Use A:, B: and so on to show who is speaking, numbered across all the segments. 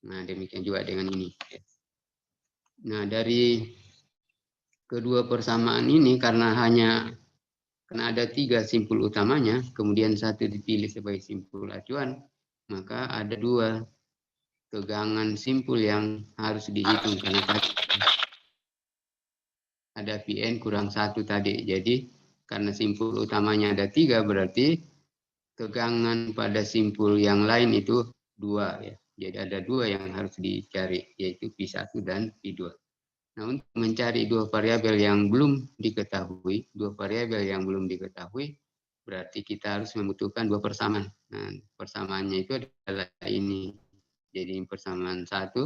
A: Nah, demikian juga dengan ini. Nah, dari kedua persamaan ini karena ada 3 simpul utamanya, kemudian satu dipilih sebagai simpul acuan, maka ada 2 tegangan simpul yang harus dihitung karena tadi ada Pn kurang 1 tadi. Jadi karena simpul utamanya ada 3 berarti tegangan pada simpul yang lain itu 2 ya. Jadi ada 2 yang harus dicari yaitu P1 dan P2. Nah, untuk mencari 2 variabel yang belum diketahui, berarti kita harus membutuhkan 2 persamaan. Nah, persamaannya itu adalah ini. Jadi persamaan 1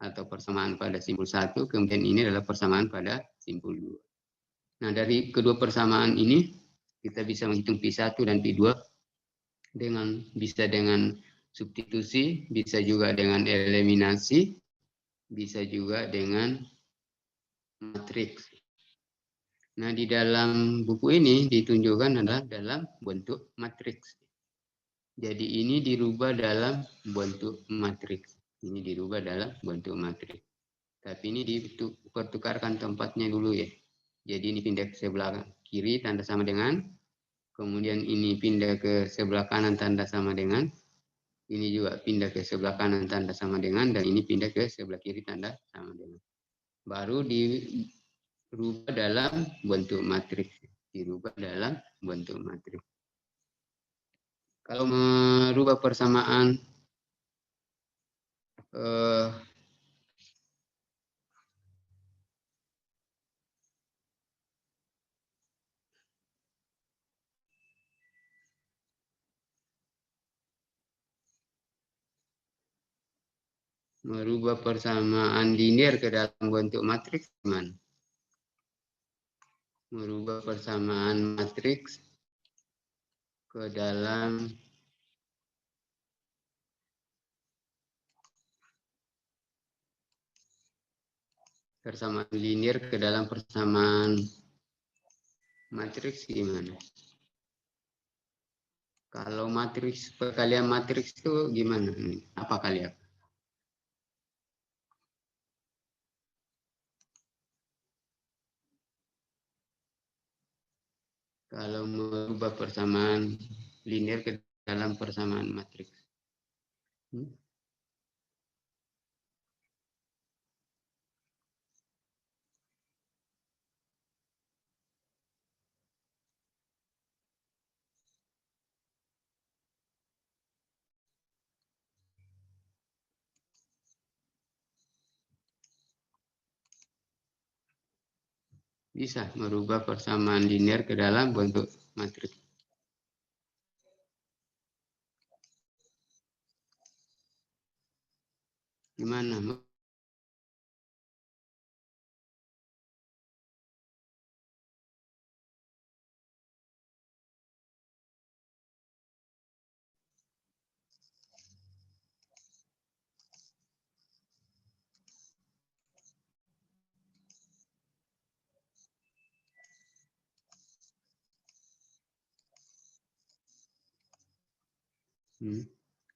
A: atau persamaan pada simpul 1, kemudian ini adalah persamaan pada simpul 2. Nah, dari kedua persamaan ini kita bisa menghitung P1 dan P2 bisa dengan substitusi, bisa juga dengan eliminasi, bisa juga dengan matriks. Nah, di dalam buku ini ditunjukkan adalah dalam bentuk matriks. Jadi ini dirubah dalam bentuk matriks. Ini dirubah dalam bentuk matriks. Tapi ini dipertukarkan tempatnya dulu ya. Jadi ini pindah ke sebelah kiri tanda sama dengan, kemudian ini pindah ke sebelah kanan tanda sama dengan, ini juga pindah ke sebelah kanan tanda sama dengan, dan ini pindah ke sebelah kiri tanda sama dengan. Baru dirubah dalam bentuk matriks. Kalau merubah persamaan linear ke dalam bentuk matriks gimana? Merubah persamaan matriks ke dalam persamaan linear ke dalam persamaan matriks gimana? Kalau matriks perkalian matriks itu gimana? Apa kalian? Kalau merubah persamaan linear ke dalam persamaan matriks. Bisa merubah persamaan linear ke dalam bentuk matriks. Gimana?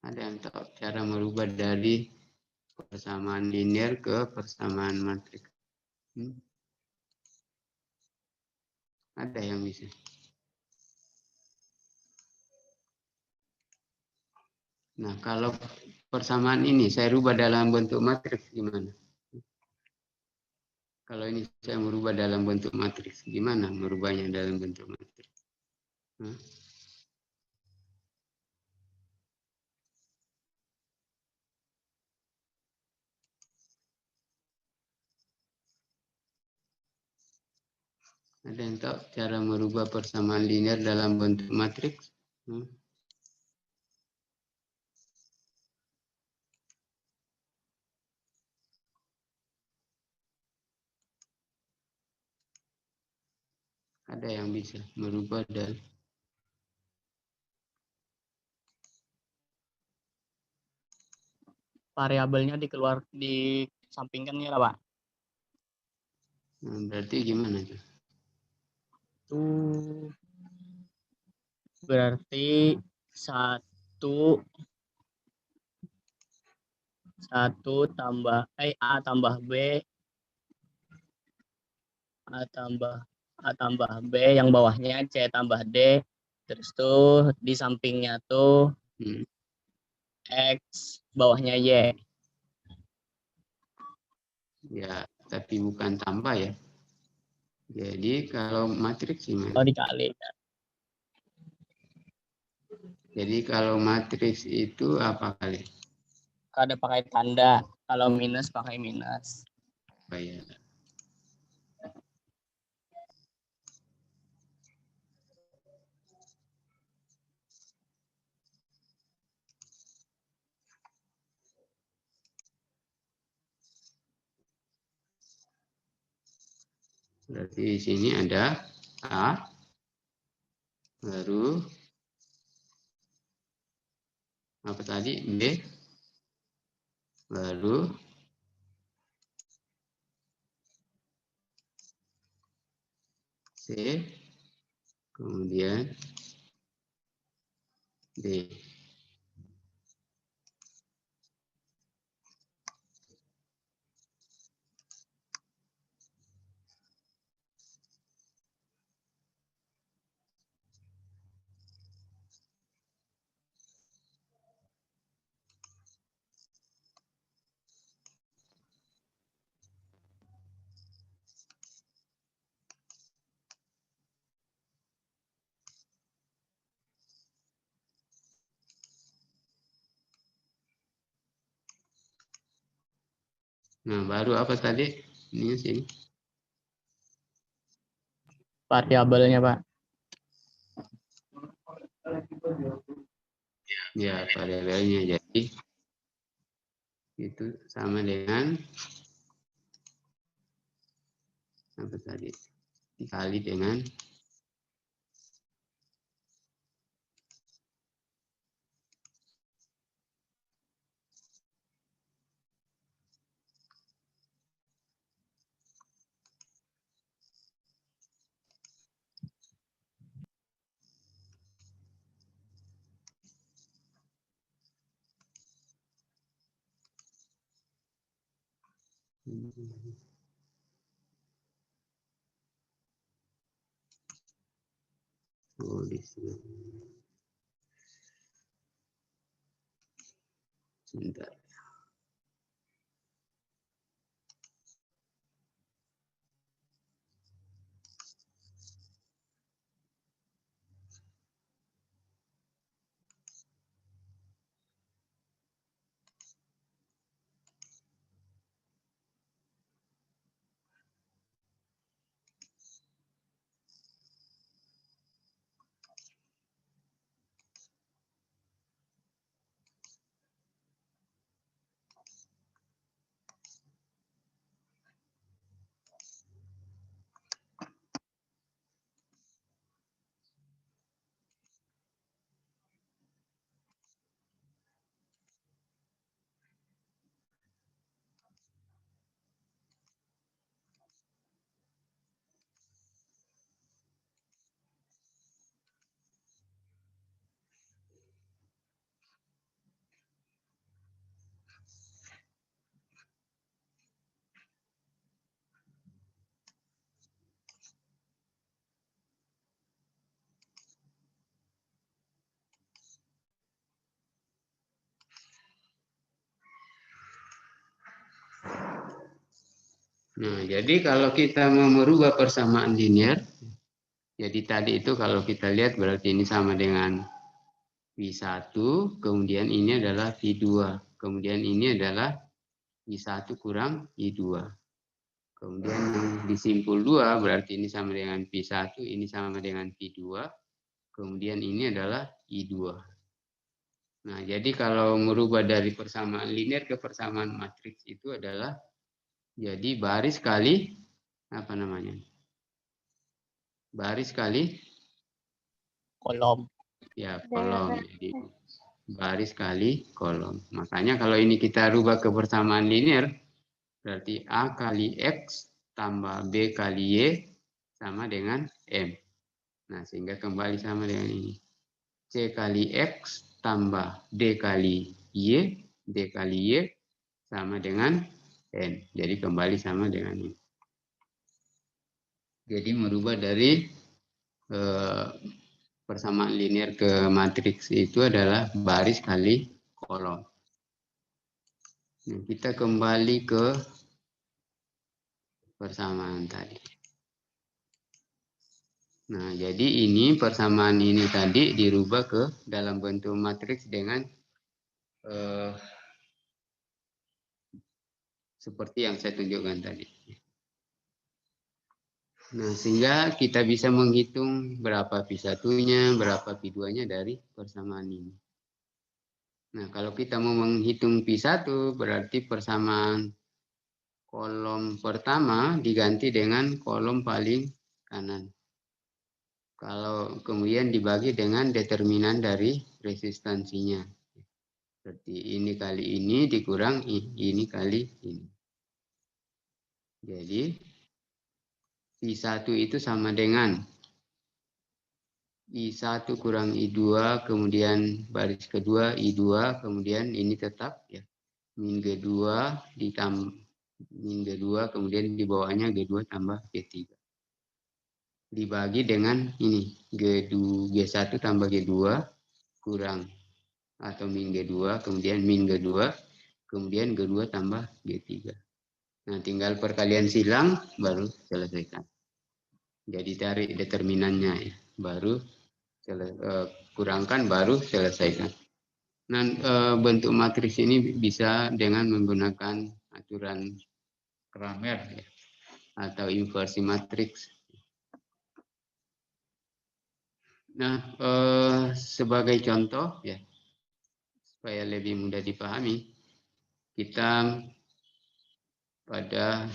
A: Ada yang tahu cara merubah dari persamaan linear ke persamaan matriks? Ada yang bisa. Nah, kalau persamaan ini saya rubah dalam bentuk matriks gimana? Kalau ini saya merubah dalam bentuk matriks, gimana merubahnya dalam bentuk matriks? Ada yang tahu cara merubah persamaan linear dalam bentuk matriks? Ada yang bisa merubah dan
B: variabelnya disampingkan ya Pak.
A: Berarti gimana tuh?
B: Itu berarti 1 1 tambah A tambah B, A tambah B, yang bawahnya C tambah D, terus tuh di sampingnya tuh X, bawahnya Y.
A: Ya, tapi bukan tambah ya. Jadi kalau matriks gimana?
B: Oh, dikali.
A: Jadi kalau matriks itu apa kali?
B: Ada pakai tanda, kalau minus pakai minus.
A: Apa ya? Berarti di sini ada A, baru apa tadi? B, baru C, kemudian D. Nah, baru apa tadi? Ini sini.
B: Variabelnya, Pak.
A: Ya, variabelnya. Jadi itu sama dengan apa tadi? Dikali dengan oh, di sini. Sebentar. Nah, jadi kalau kita mau merubah persamaan linear, jadi tadi itu kalau kita lihat berarti ini sama dengan Pi1, kemudian ini adalah Pi2, kemudian ini adalah I1 kurang I2. Kemudian yang disimpul 2 berarti ini sama dengan Pi1, ini sama dengan Pi2, kemudian ini adalah I2. Nah, jadi kalau merubah dari persamaan linear ke persamaan matriks itu adalah jadi baris kali apa namanya? Baris kali
B: Kolom.
A: ya kolom. Jadi baris kali kolom. Makanya kalau ini kita rubah ke persamaan linear berarti A kali X tambah B kali Y sama dengan M. Nah, sehingga kembali sama dengan ini. C kali X tambah D kali Y, D kali Y sama dengan N. Jadi kembali sama dengan ini. Jadi merubah dari persamaan linear ke matriks itu adalah baris kali kolom. Nah, kita kembali ke persamaan tadi. Nah, jadi ini persamaan ini tadi dirubah ke dalam bentuk matriks dengan seperti yang saya tunjukkan tadi. Nah, sehingga kita bisa menghitung berapa Pi1-nya, berapa Pi2-nya dari persamaan ini. Nah, kalau kita mau menghitung Pi1, berarti persamaan kolom pertama diganti dengan kolom paling kanan. Kalau kemudian dibagi dengan determinan dari resistansinya. Seperti ini kali ini dikurang ini kali ini. Jadi I1 itu sama dengan I1 kurang I2, kemudian baris kedua I2, kemudian ini tetap ya. Min G2 ditambah min G2, kemudian di bawahnya G2 tambah G3. Dibagi dengan ini G1 tambah G2 kurang atau min G2, kemudian min G2, kemudian G2 tambah G3. Nah, tinggal perkalian silang baru selesaikan. Jadi cari determinannya ya, baru kurangkan baru selesaikan. Nah, bentuk matriks ini bisa dengan menggunakan aturan Cramer ya, atau inversi matriks. Nah, sebagai contoh ya, supaya lebih mudah dipahami, kita pada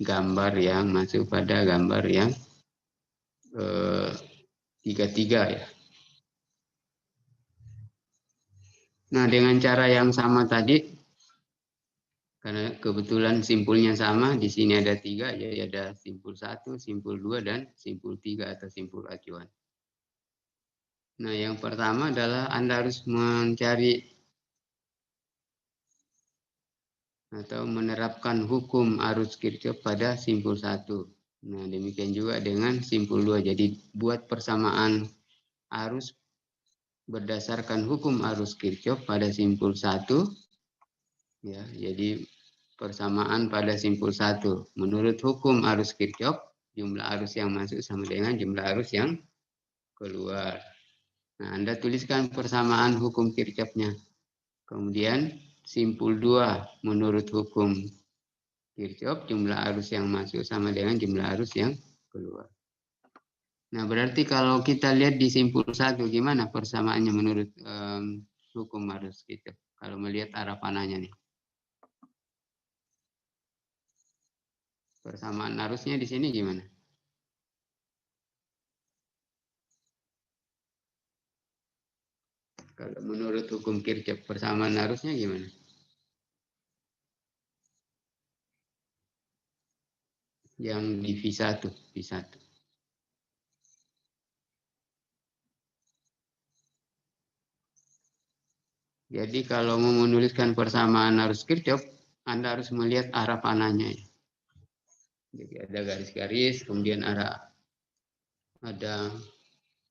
A: gambar yang masuk pada gambar yang 33 ya. Nah, dengan cara yang sama tadi, karena kebetulan simpulnya sama, di sini ada 3, jadi ada simpul 1, simpul 2, dan simpul 3 atau simpul acuan. Nah, yang pertama adalah Anda harus mencari atau menerapkan hukum arus Kirchhoff pada simpul 1. Nah, demikian juga dengan simpul 2. Jadi, buat persamaan arus berdasarkan hukum arus Kirchhoff pada simpul 1. Ya, jadi persamaan pada simpul 1. Menurut hukum arus Kirchhoff, jumlah arus yang masuk sama dengan jumlah arus yang keluar. Nah, Anda tuliskan persamaan hukum Kirchhoff-nya. Kemudian simpul 2, menurut hukum Kirchhoff, jumlah arus yang masuk sama dengan jumlah arus yang keluar. Nah, berarti kalau kita lihat di simpul 1, gimana persamaannya menurut hukum arus Kirchhoff? Kalau melihat arah panahnya nih. Persamaan arusnya di sini gimana? Kalau menurut hukum Kirchhoff, persamaan arusnya gimana? Yang di V1, V1. Jadi kalau mau menuliskan persamaan arus Kirchhoff, Anda harus melihat arah panahnya. Jadi ada garis-garis, kemudian ada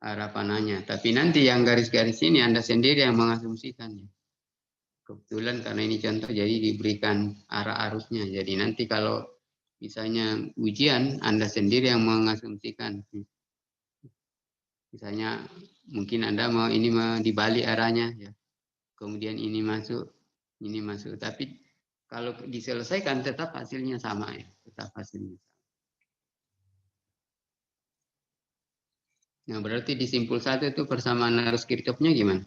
A: arah panahnya. Tapi nanti yang garis-garis ini Anda sendiri yang mengasumsikannya. Kebetulan karena ini contoh, jadi diberikan arah arusnya. Jadi nanti kalau misalnya ujian, Anda sendiri yang mengasumsikan. Misalnya mungkin Anda mau ini mau dibalik arahnya, ya. Kemudian ini masuk. Tapi kalau diselesaikan tetap hasilnya sama ya, tetap hasilnya. Nah, berarti di simpul 1 itu persamaan arus Kirchhoff-nya gimana?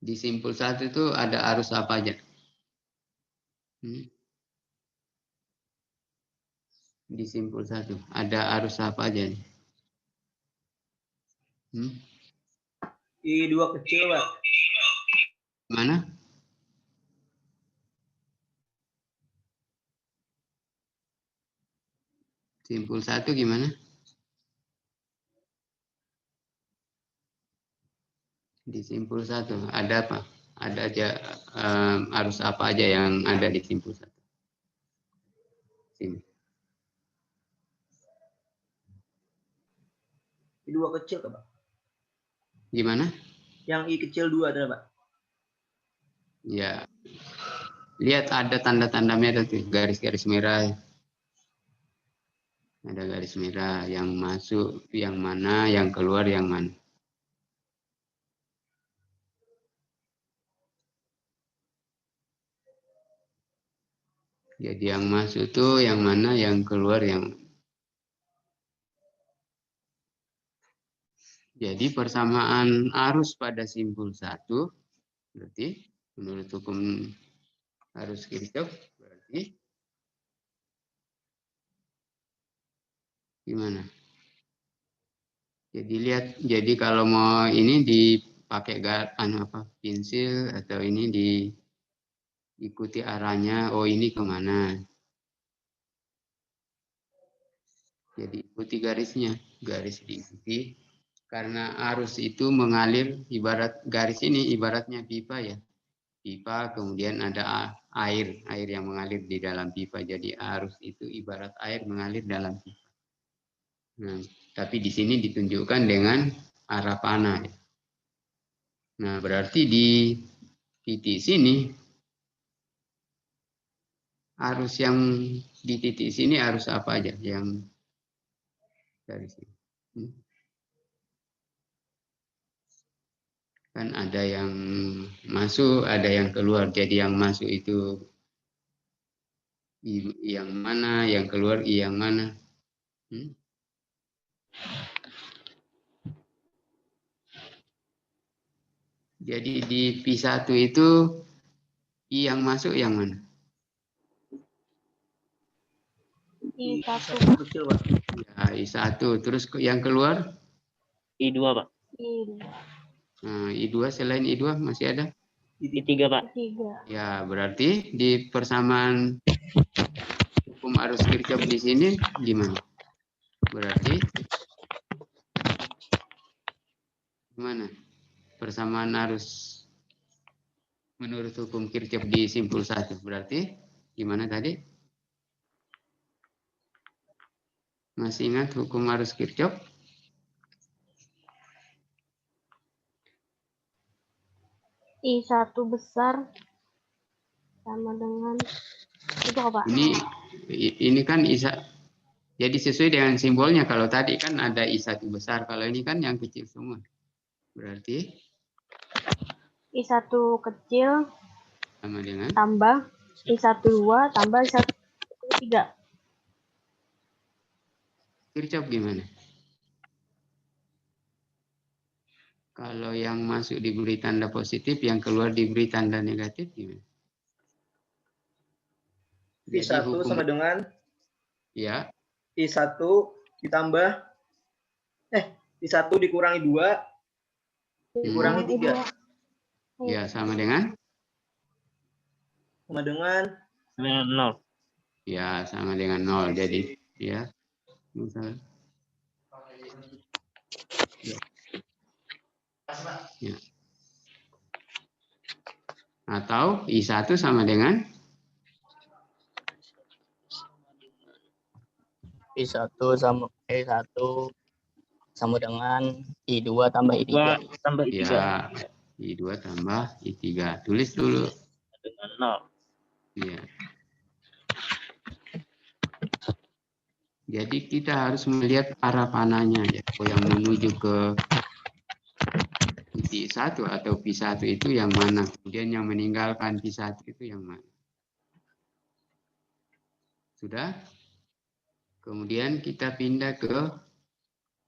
A: Di simpul 1 itu ada arus apa aja? Di simpul 1 ada arus apa aja nih?
C: I2 kecil, Pak.
A: Mana? Simpul 1 gimana? Di simpul 1 ada apa? Ada aja arus apa aja yang ada di simpul 1? Sini.
C: I2 kecil, Pak.
A: Gimana?
C: Yang I kecil 2 ada, Pak.
A: Ya. Lihat ada tanda-tanda merah tuh, garis-garis merah. Ada garis merah yang masuk yang mana, yang keluar yang mana. Jadi yang masuk tuh yang mana, yang keluar yang. Jadi persamaan arus pada simpul 1 berarti menurut hukum arus Kirchhoff berarti gimana? Jadi lihat, jadi kalau mau ini dipakai pensil atau ini diikuti arahnya, oh ini kemana? Jadi ikuti garisnya, garis diikuti. Karena arus itu mengalir, ibarat garis ini ibaratnya pipa ya. Pipa kemudian ada air yang mengalir di dalam pipa. Jadi arus itu ibarat air mengalir dalam pipa. Nah, tapi di sini ditunjukkan dengan arah panah. Nah, berarti di titik sini arus yang di titik sini arus apa aja yang dari sini? Kan ada yang masuk, ada yang keluar. Jadi yang masuk itu yang mana, yang keluar yang mana. Jadi di P1 itu I yang masuk yang mana?
C: I1 kecil, Pak.
A: Ya, I1. Terus yang keluar?
B: I2, Pak.
A: Nah, I2 selain I2 masih ada?
B: I3, Pak.
A: Ya, berarti di persamaan hukum arus Kirchhoff di sini gimana? Berarti gimana? Persamaan arus menurut hukum Kirchhoff di simpul 1. Berarti gimana tadi? Masih ingat hukum arus Kirchhoff?
D: I1 besar sama dengan itu apa?
A: Ini kan ISA. Jadi sesuai dengan simbolnya. Kalau tadi kan ada I1 besar. Kalau ini kan yang kecil semua. Berarti
D: I1 kecil
A: sama dengan
D: tambah I1 2 tambah I1 3.
A: Kirchhoff gimana? Kalau yang masuk diberi tanda positif, yang keluar diberi tanda negatif gimana?
C: I1 sama dengan
A: ya
C: I1 ditambah I1 dikurangi 2 dikurangi 3.
A: Ya, sama dengan?
C: Sama dengan
B: 0.
A: Ya, sama dengan 0. Jadi, ya. Misalnya. Ya. Atau I1 sama dengan?
B: I1 sama I1 sama dengan I2 tambah I3.
A: Ya, I2 tambah I3. Tulis dulu.
B: Dengan 0.
A: Ya. Jadi kita harus melihat arah panahnya ya. Yang menuju ke titik 1 atau P1 itu yang mana. Kemudian yang meninggalkan P1 itu yang mana. Sudah? Kemudian kita pindah ke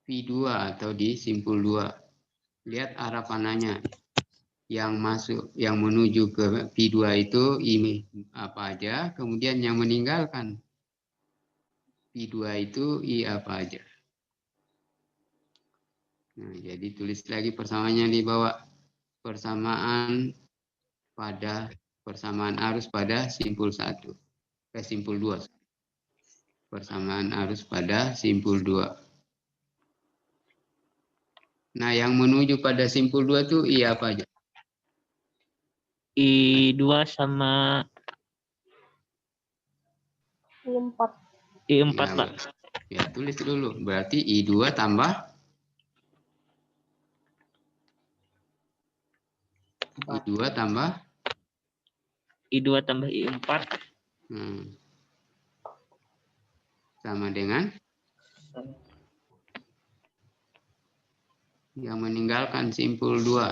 A: P2 atau di simpul 2. Lihat arah panahnya. Yang masuk, yang menuju ke P2 itu ini apa aja. Kemudian yang meninggalkan P2 itu I apa aja. Nah, jadi tulis lagi persamaannya di bawah. Persamaan arus pada simpul 1. Simpul 2. Persamaan arus pada simpul 2. Nah, yang menuju pada simpul 2 tuh I apa aja?
B: I2 sama
D: I4.
B: I4,
A: Ya,
B: Pak.
A: ya, tulis dulu. Berarti I2 tambah I2 tambah
B: I2 tambah I4
A: sama dengan yang meninggalkan simpul 2.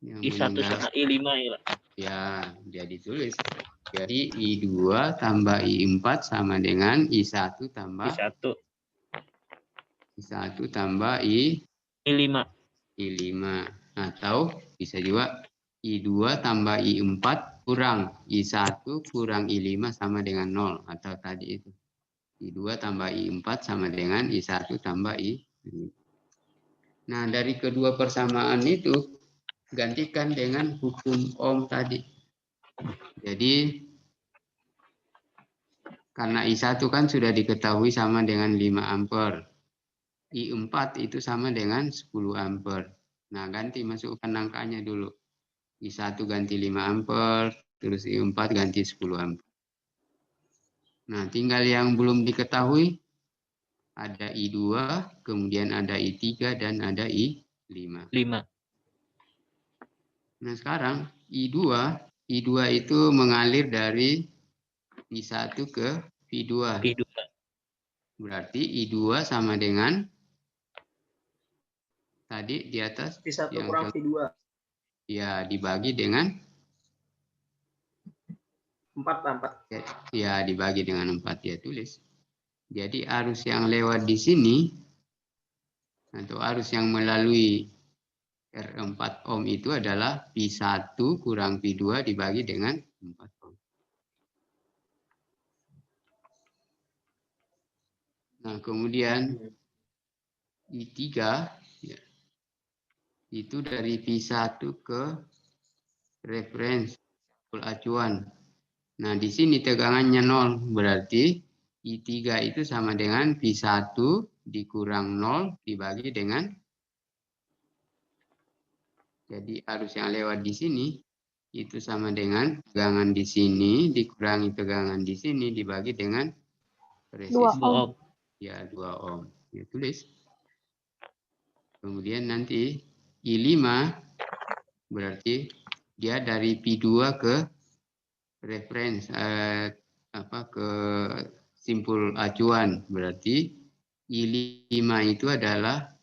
A: Yang
B: I1
A: meninggal,
B: sama I5 ya, Pak.
A: ya, jadi tulis. Jadi I2 tambah I4 sama dengan I1 tambah
B: I1,
A: I1 tambah I5.
B: I5.
A: Atau bisa juga I2 tambah I4 kurang I1 kurang I5 sama dengan 0. Atau tadi itu. I2 tambah I4 sama dengan I1 tambah I5. Nah, dari kedua persamaan itu, gantikan dengan hukum Ohm tadi. Jadi, karena I1 kan sudah diketahui sama dengan 5 ampere. I4 itu sama dengan 10 ampere. Nah, ganti masukkan angkanya dulu. I1 ganti 5 ampere, terus I4 ganti 10 ampere. Nah, tinggal yang belum diketahui, ada I2, kemudian ada I3, dan ada I5.
B: 5.
A: Nah, sekarang I2 itu mengalir dari I1 ke V2.
B: I2.
A: Berarti I2 sama dengan tadi di atas
C: V1
A: yang
C: kurang V2.
A: ya dibagi dengan
C: 4.
A: ya dibagi dengan 4 ya tulis. Jadi arus yang lewat di sini atau arus yang melalui R4 ohm itu adalah V1 kurang V2 dibagi dengan 4 ohm. Nah, kemudian I3 ya, itu dari V1 ke reference acuan. Nah, di sini tegangannya 0, berarti I3 itu sama dengan V1 dikurang 0 dibagi dengan, jadi arus yang lewat di sini itu sama dengan tegangan di sini dikurangi tegangan di sini dibagi dengan
D: 2
A: resisten.
D: ohm.
A: Ya, 2 ohm. Ya, tulis. Kemudian nanti I5 berarti dia dari P2 ke reference ke simpul acuan. Berarti I5 itu adalah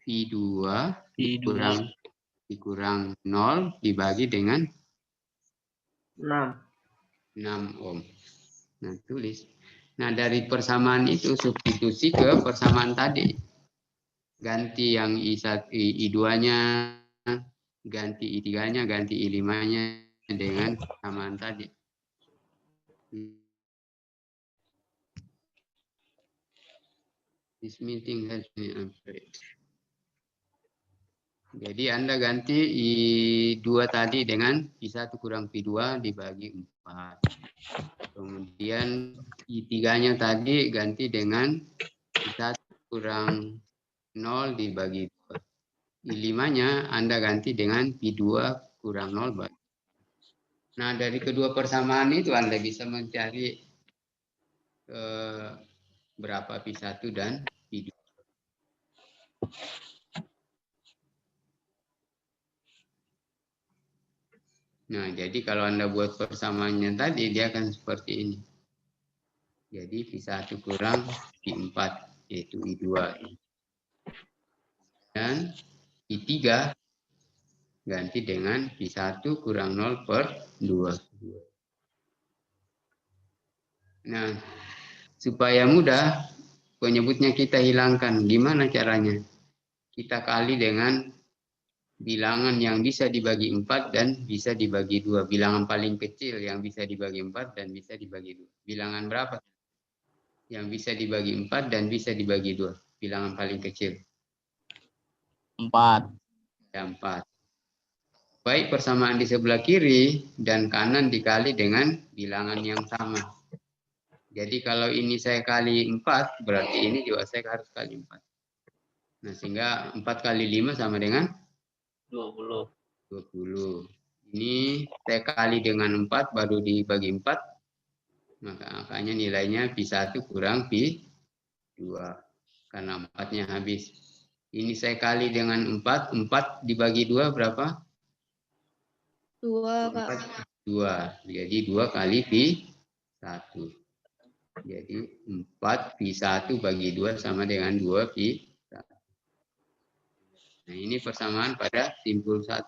A: V2 dikurang 0 dibagi dengan 6 ohm. Nah, tulis. Nah, dari persamaan itu substitusi ke persamaan tadi. Ganti yang I2-nya, ganti I3-nya, ganti I5-nya dengan persamaan tadi. This meeting has been afraid. Jadi Anda ganti I2 tadi dengan I1 kurang V2 dibagi 4. Kemudian I3-nya tadi ganti dengan I1 kurang 0 dibagi 2. I5-nya Anda ganti dengan V2 kurang 0 bagi. Nah, dari kedua persamaan itu Anda bisa mencari berapa V1 dan V2. Nah, jadi kalau Anda buat persamaannya tadi, dia akan seperti ini. Jadi V1 kurang V4, yaitu I2. Dan I3 ganti dengan V1 kurang 0 per 2. Nah, supaya mudah, penyebutnya kita hilangkan. Gimana caranya? Kita kali dengan bilangan yang bisa dibagi 4 dan bisa dibagi 2. Bilangan paling kecil yang bisa dibagi 4 dan bisa dibagi 2. Bilangan berapa? Yang bisa dibagi 4 dan bisa dibagi 2. Bilangan paling kecil.
B: 4.
A: Ya, 4. Baik persamaan di sebelah kiri dan kanan dikali dengan bilangan yang sama. Jadi kalau ini saya kali 4, berarti ini juga saya harus kali 4. Nah, sehingga 4 kali 5 sama dengan
B: 20.
A: 20. Ini saya kali dengan 4, baru dibagi 4. Makanya nilainya Pi1 kurang Pi2. Karena 4-nya habis. Ini saya kali dengan 4. 4 dibagi 2 berapa?
D: 2, Kak.
A: 2. Jadi 2 kali Pi1. Jadi 4 Pi1 bagi 2 sama dengan 2 Pi1. Nah, ini persamaan pada simpul 1.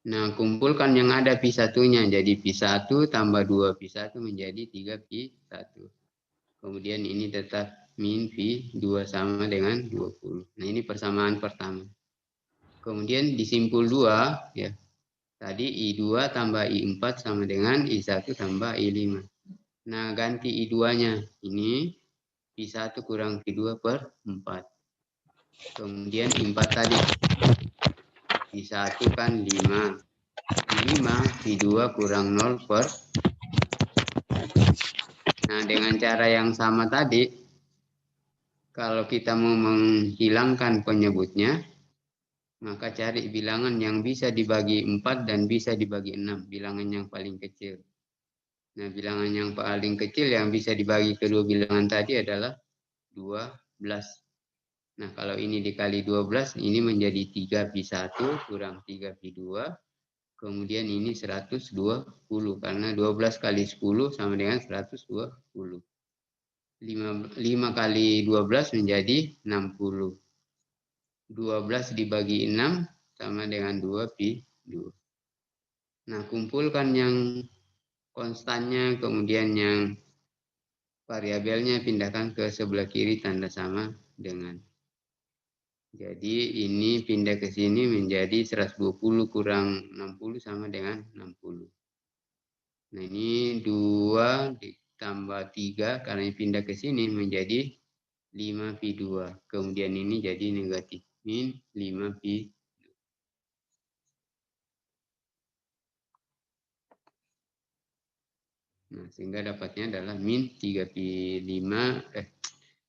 A: Nah, kumpulkan yang ada Pi1-nya. Jadi Pi1 tambah 2 Pi1 menjadi 3 Pi1. Kemudian ini tetap min Pi2 sama dengan 20. Nah, ini persamaan pertama. Kemudian di simpul 2, ya. Tadi I2 tambah I4 sama dengan I1 tambah I5. Nah, ganti I2-nya. Ini Pi1 kurang Pi2 per 4. Kemudian I4 tadi. Pi1 kan 5. 5, Pi2 kurang 0 per. Nah, dengan cara yang sama tadi, kalau kita mau menghilangkan penyebutnya, maka cari bilangan yang bisa dibagi 4 dan bisa dibagi 6, bilangan yang paling kecil. Nah, bilangan yang paling kecil yang bisa dibagi kedua bilangan tadi adalah 12. Nah, kalau ini dikali 12, ini menjadi 3 Pi1 kurang 3 Pi2. Kemudian ini 120, karena 12 kali 10 sama dengan 120. 5 kali 12 menjadi 60. 12 dibagi 6 sama dengan 2 Pi2. Nah, kumpulkan yang konstannya, kemudian yang variabelnya pindahkan ke sebelah kiri tanda sama dengan. Jadi ini pindah ke sini menjadi 120 kurang 60 sama dengan 60. Nah, ini 2 ditambah 3 karena ini pindah ke sini menjadi 5 Pi2. Kemudian ini jadi negatif min 5 Pi. Nah, sehingga dapatnya adalah min 3 Pi5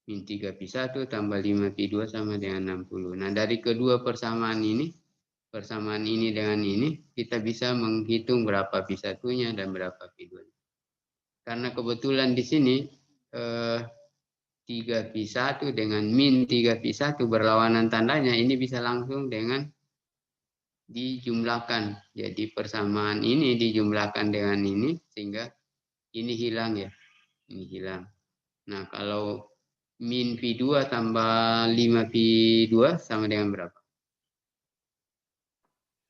A: min 3 Pi1 tambah 5 Pi2 sama dengan 60. Nah, dari kedua persamaan ini dengan ini, kita bisa menghitung berapa Pi1-nya dan berapa Pi2-nya. Karena kebetulan di sini 3 Pi1 dengan min 3 Pi1 berlawanan tandanya, ini bisa langsung dengan dijumlahkan. Jadi persamaan ini dijumlahkan dengan ini, sehingga ini hilang ya. Ini hilang. Nah, kalau min Pi2 tambah 5 Pi2 sama dengan berapa?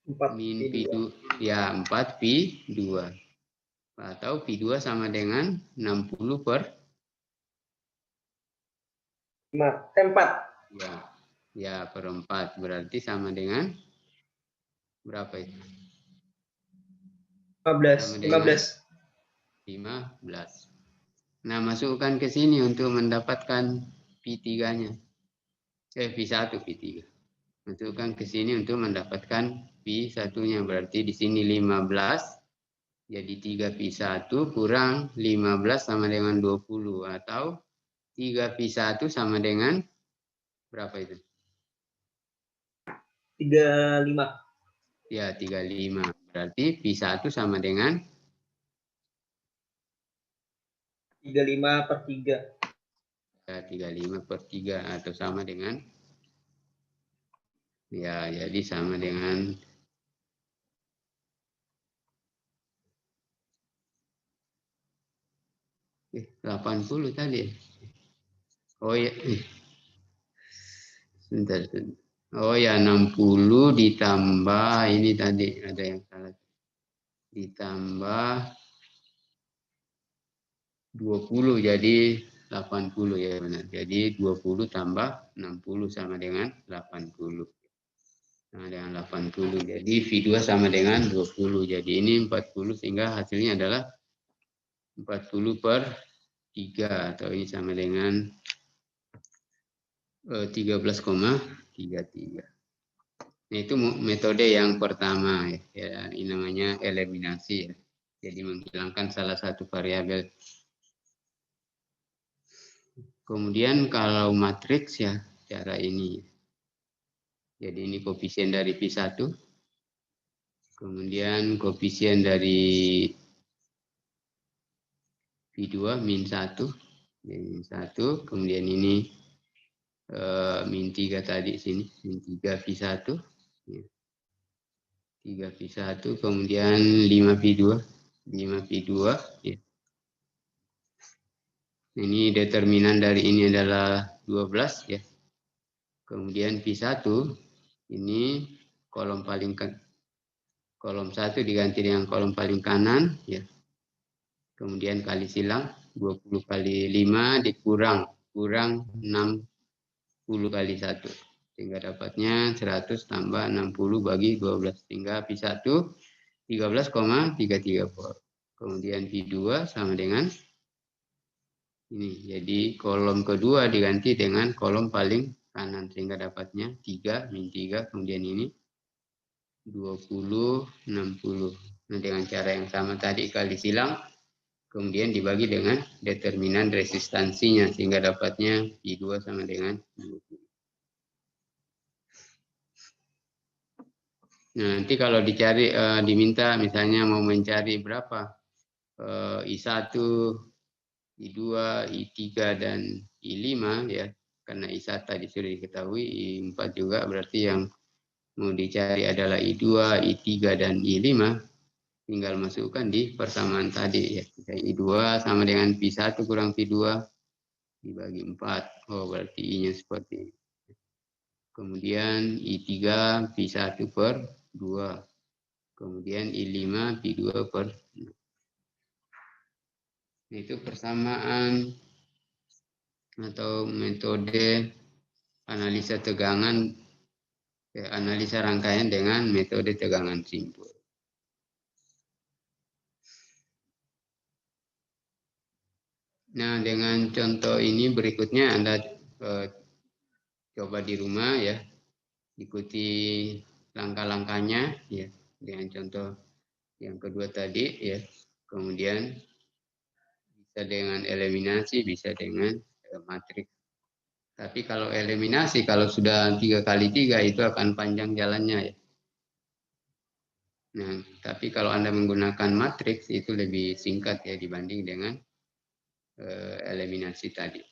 C: 4
A: Min
C: Pi2.
A: Pi2, ya 4 Pi2. Atau Pi2 sama dengan 60 per
C: 4.
A: Ya, per 4. Berarti sama dengan berapa itu?
C: 15.
A: 15. Nah, masukkan ke sini untuk mendapatkan Pi3-nya. Pi1, Pi3. Masukkan ke sini untuk mendapatkan Pi1-nya. Berarti di sini 15. Jadi 3 Pi1 kurang 15 sama dengan 20. Atau 3 Pi1 sama dengan berapa itu?
C: 35.
A: Ya, 35. Berarti Pi1 sama dengan
C: 35 per 3.
A: ya, 35 per 3 atau sama dengan, ya, jadi sama dengan 80 tadi. Oh ya, sebentar. Oh ya, 60 ditambah ini tadi ada yang salah. Ditambah 20 jadi 80 ya benar. Jadi 20 tambah 60 sama dengan 80. Sama dengan 80. Jadi V2 sama dengan 20. Jadi ini 40 sehingga hasilnya adalah 40 per 3 atau ini sama dengan 13,33. Nah, itu metode yang pertama ya, ini namanya eliminasi ya. Jadi menghilangkan salah satu variabel. Kemudian kalau matriks ya cara ini. Jadi ini koefisien dari P1. Kemudian koefisien dari P2 min 1. Min 1. Kemudian ini min 3 tadi sini. Min 3 P1. 3 P1. Kemudian 5 P2. 5 P2. Ya. Ini determinan dari ini adalah 12 ya. Kemudian P1 ini kolom paling kolom 1 diganti dengan kolom paling kanan ya. Kemudian kali silang 20 kali 5 dikurang 60 kali 1. Sehingga dapatnya 100 tambah 60 bagi 12 sehingga P1 13,33 volt. Kemudian P2 sama dengan ini, jadi kolom kedua diganti dengan kolom paling kanan sehingga dapatnya 3 min 3, kemudian ini 20, 60. Nah, dengan cara yang sama tadi kali silang, kemudian dibagi dengan determinan resistansinya sehingga dapatnya I2 sama dengan 20. Nah, nanti kalau dicari diminta misalnya mau mencari berapa I1, I2, I3 dan I5 ya. Karena I1 tadi sudah diketahui, I4 juga berarti yang mau dicari adalah I2, I3 dan I5. Tinggal masukkan di persamaan tadi ya. I2 sama dengan P1 kurang P2 dibagi 4. Oh, berarti I-nya seperti ini. Kemudian I3 P1 per 2. Kemudian I5 P2 per 6. Itu persamaan atau metode analisa tegangan, analisa rangkaian dengan metode tegangan simpul. Nah, dengan contoh ini berikutnya Anda coba di rumah ya, ikuti langkah-langkahnya ya, dengan contoh yang kedua tadi ya. Kemudian bisa dengan eliminasi, bisa dengan matriks. Tapi kalau eliminasi, kalau sudah 3 kali 3 itu akan panjang jalannya ya. Nah, tapi kalau Anda menggunakan matriks itu lebih singkat ya dibanding dengan eliminasi tadi.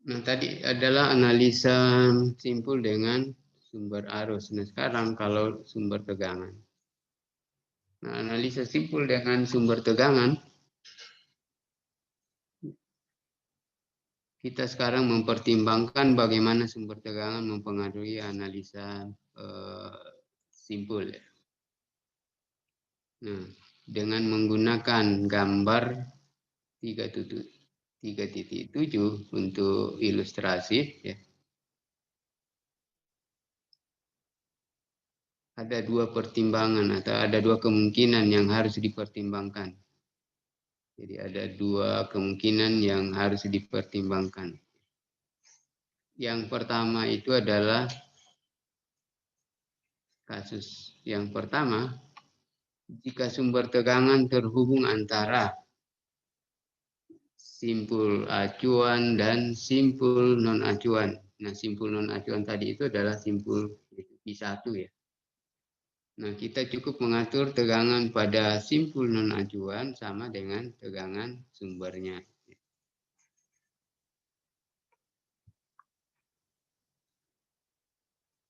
A: Nah, tadi adalah analisa simpul dengan sumber arus. Nah, sekarang kalau sumber tegangan. Nah, analisa simpul dengan sumber tegangan, kita sekarang mempertimbangkan bagaimana sumber tegangan mempengaruhi analisa simpul. Nah, dengan menggunakan gambar 3.7 untuk ilustrasi ya. Ada 2 pertimbangan atau ada 2 kemungkinan yang harus dipertimbangkan. Jadi ada 2 kemungkinan yang harus dipertimbangkan. Yang pertama itu adalah kasus yang pertama, jika sumber tegangan terhubung antara simpul acuan dan simpul non acuan. Nah, simpul non acuan tadi itu adalah simpul P1 ya. Nah, kita cukup mengatur tegangan pada simpul non acuan sama dengan tegangan sumbernya.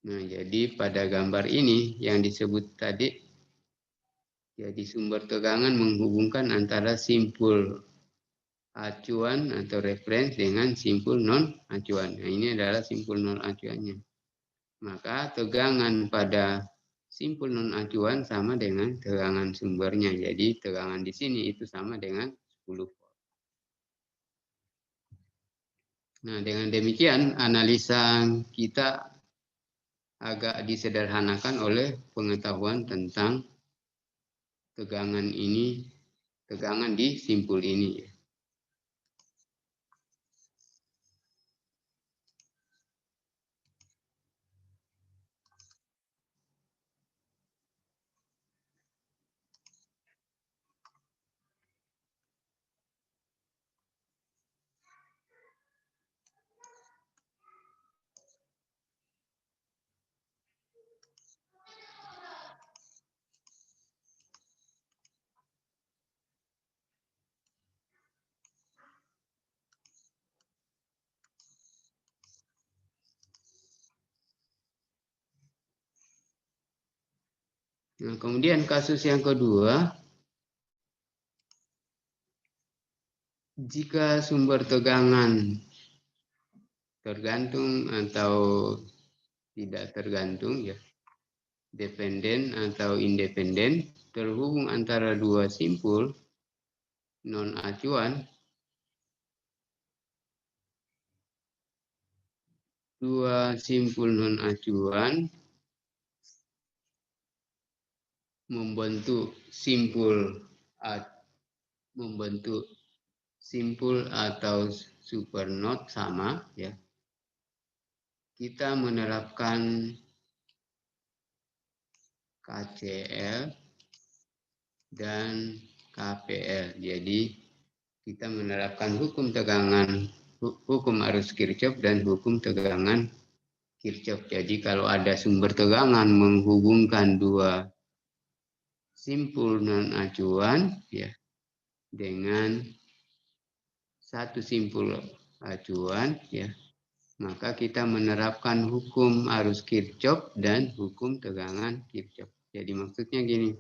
A: Nah, jadi pada gambar ini yang disebut tadi, jadi sumber tegangan menghubungkan antara simpul acuan atau referens dengan simpul non acuan. Nah, ini adalah simpul non acuannya. Maka tegangan pada simpul non acuan sama dengan tegangan sumbernya. Jadi tegangan di sini itu sama dengan 10 volt. Nah, dengan demikian analisa kita agak disederhanakan oleh pengetahuan tentang tegangan ini, tegangan di simpul ini. Nah, kemudian kasus yang kedua, jika sumber tegangan tergantung atau tidak tergantung, ya, dependen atau independen, terhubung antara dua simpul non acuan, dua simpul non acuan membentuk simpul atau supernode sama, ya. Kita menerapkan KCL dan KPL. Jadi kita menerapkan hukum tegangan, hukum arus Kirchhoff dan hukum tegangan Kirchhoff. Jadi kalau ada sumber tegangan menghubungkan dua simpul non acuan, ya, dengan satu simpul acuan, ya, maka kita menerapkan hukum arus Kirchhoff dan hukum tegangan Kirchhoff. Jadi maksudnya gini.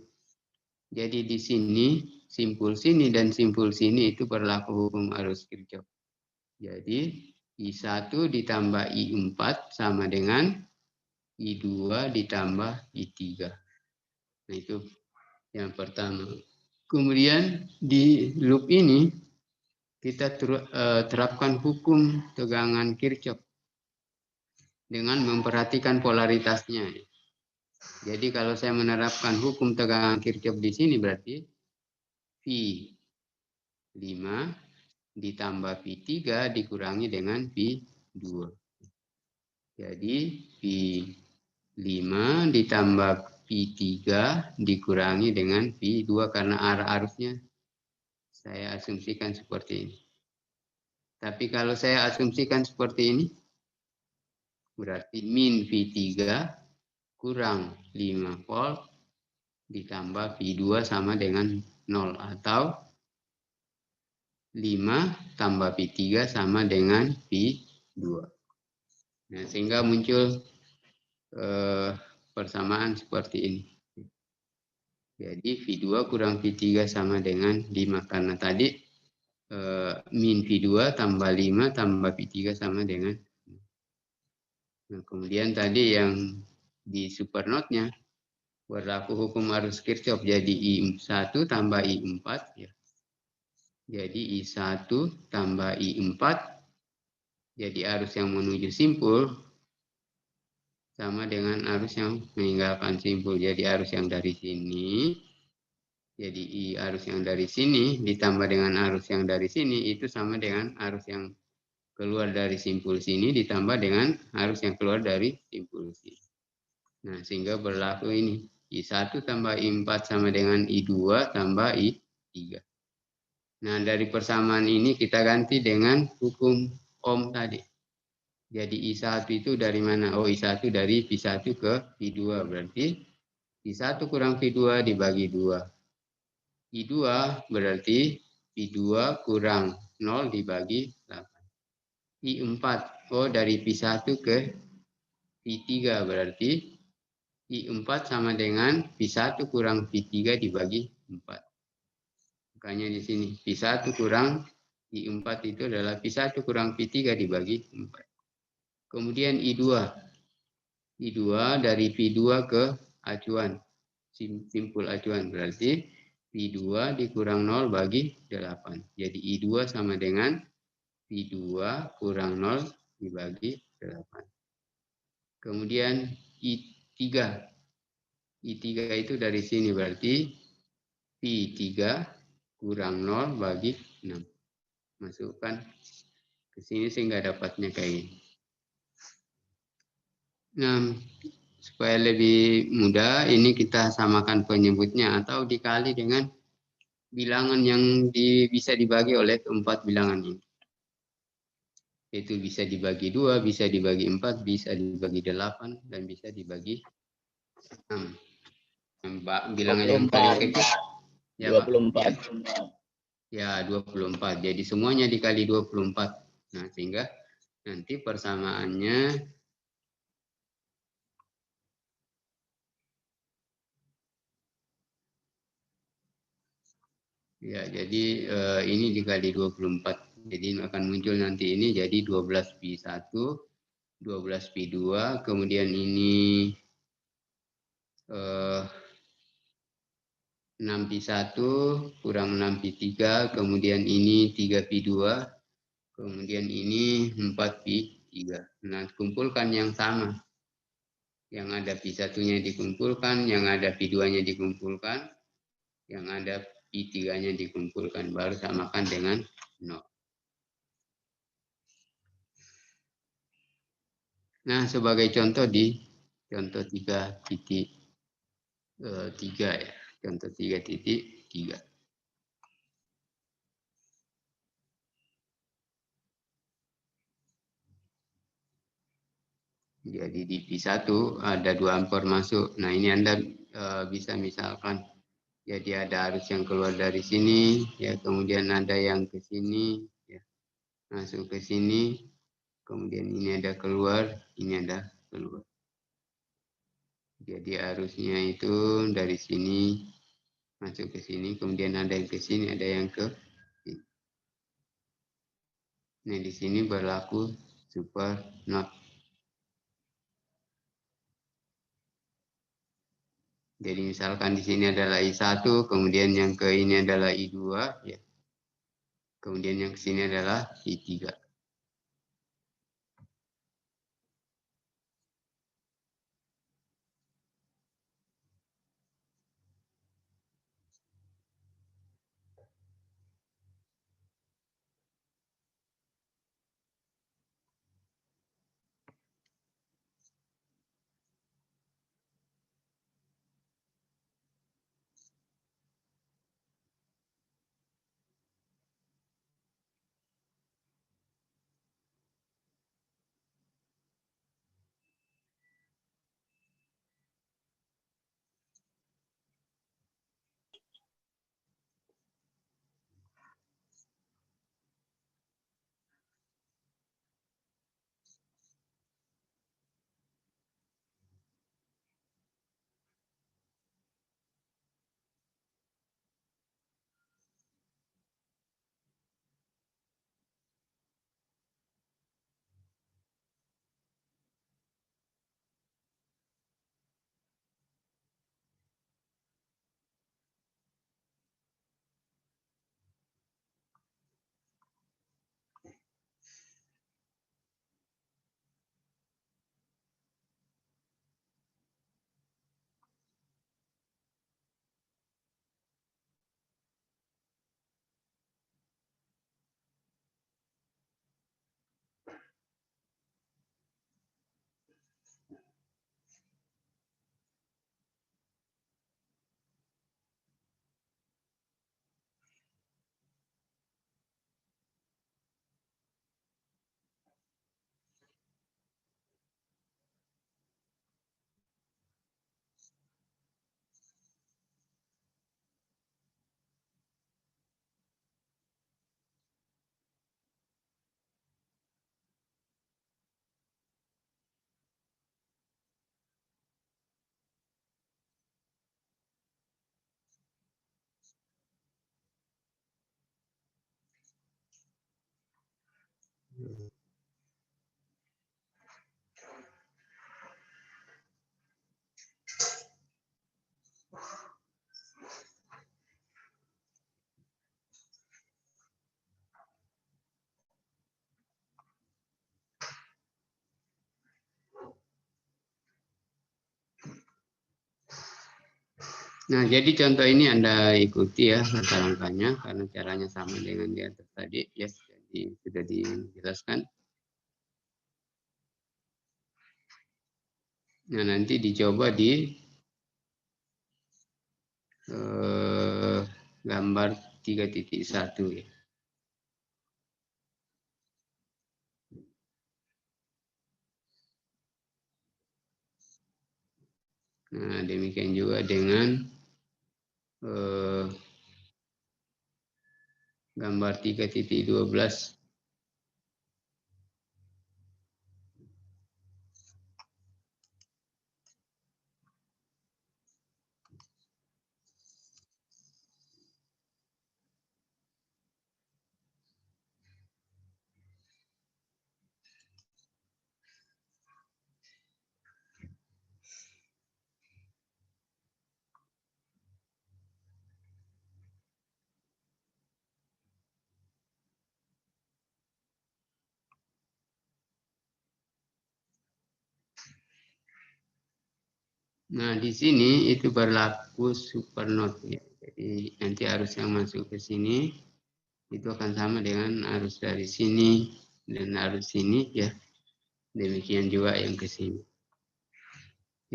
A: Jadi di sini simpul sini dan simpul sini itu berlaku hukum arus Kirchhoff. Jadi I1 ditambah I4 sama dengan I2 ditambah I3. Nah, itu yang pertama. Kemudian di loop ini kita terapkan hukum tegangan Kirchhoff dengan memperhatikan polaritasnya. Jadi kalau saya menerapkan hukum tegangan Kirchhoff di sini berarti V5 ditambah V3 dikurangi dengan V2. Jadi V5 ditambah V3 dikurangi dengan V2 karena arah arusnya saya asumsikan seperti ini. Tapi kalau saya asumsikan seperti ini, berarti min V3 kurang 5 volt ditambah V2 sama dengan 0 atau 5 tambah V3 sama dengan V2. Nah, sehingga muncul persamaan seperti ini. Jadi V2 kurang V3 sama dengan 5 karena tadi min V2 tambah 5 tambah V3 sama dengan. Nah, kemudian tadi yang di supernode-nya berlaku hukum arus Kirchhoff, jadi I1 tambah I4, ya. Jadi I1 tambah I4, jadi arus yang menuju simpul sama dengan arus yang meninggalkan simpul. Jadi arus yang dari sini, jadi arus yang dari sini ditambah dengan arus yang dari sini itu sama dengan arus yang keluar dari simpul sini ditambah dengan arus yang keluar dari simpul sini. Nah, sehingga berlaku ini. I1 tambah I4 sama dengan I2 tambah I3. Nah, dari persamaan ini kita ganti dengan hukum Ohm tadi. Jadi I1 itu dari mana? Oh, I1 dari V1 ke V2. Berarti V1 kurang V2 dibagi 2. I2 berarti V2 kurang 0 dibagi 8. I4, oh dari V1 ke V3 berarti I4 sama dengan V1 kurang V3 dibagi 4. Makanya di sini V1 kurang I4 itu adalah V1 kurang V3 dibagi 4. Kemudian I2. I2 dari V2 ke acuan. Simpul acuan berarti V2 dikurang 0 bagi 8. Jadi I2 sama dengan Pi2 kurang 0 dibagi 8. Kemudian I3. I3 itu dari sini berarti Pi3 kurang 0 bagi 6. Masukkan ke sini sehingga dapatnya kayak ini. Nah, supaya lebih mudah, ini kita samakan penyebutnya atau dikali dengan bilangan yang bisa dibagi oleh keempat bilangan ini. Itu bisa dibagi 2, bisa dibagi 4, bisa dibagi 8, dan bisa dibagi 6. Bilangan yang paling kecil ya,
B: 24.
A: Ya, 24. Jadi semuanya dikali 24. Nah, sehingga nanti persamaannya ya, jadi ini dikali 24. Jadi akan muncul nanti ini jadi 12 pi 1, 12 pi 2, kemudian ini 6 pi 1 kurang 6 pi 3, kemudian ini 3 pi 2, kemudian ini 4 pi 3. Nah, kumpulkan yang sama. Yang ada pi 1-nya dikumpulkan, yang ada pi 2-nya dikumpulkan, yang ada pi 3-nya dikumpulkan, baru samakan dengan 0. Nah, sebagai contoh di contoh 3.3 ya. Contoh 3.3. Jadi di P1 ada 2 ampere masuk. Nah, ini Anda bisa misalkan jadi ada arus yang keluar dari sini, ya, kemudian ada yang ke sini, ya, masuk ke sini, kemudian ini ada keluar, ini ada keluar. Jadi arusnya itu dari sini masuk ke sini, kemudian ada yang ke sini, ada yang ke sini. Nah, di sini berlaku super not. Jadi misalkan di sini adalah I1, kemudian yang ke ini adalah I2, ya. Kemudian yang ke sini adalah I3. Nah, jadi contoh ini Anda ikuti ya langkah-langkahnya karena caranya sama dengan di atas tadi. Yes, jadi sudah dijelaskan. Nah, nanti dicoba di gambar 3.1 ya. Nah, demikian juga dengan gambar 3.12. Nah, di sini itu berlaku supernode ya. Jadi nanti arus yang masuk ke sini itu akan sama dengan arus dari sini dan arus sini ya. Demikian juga yang ke sini.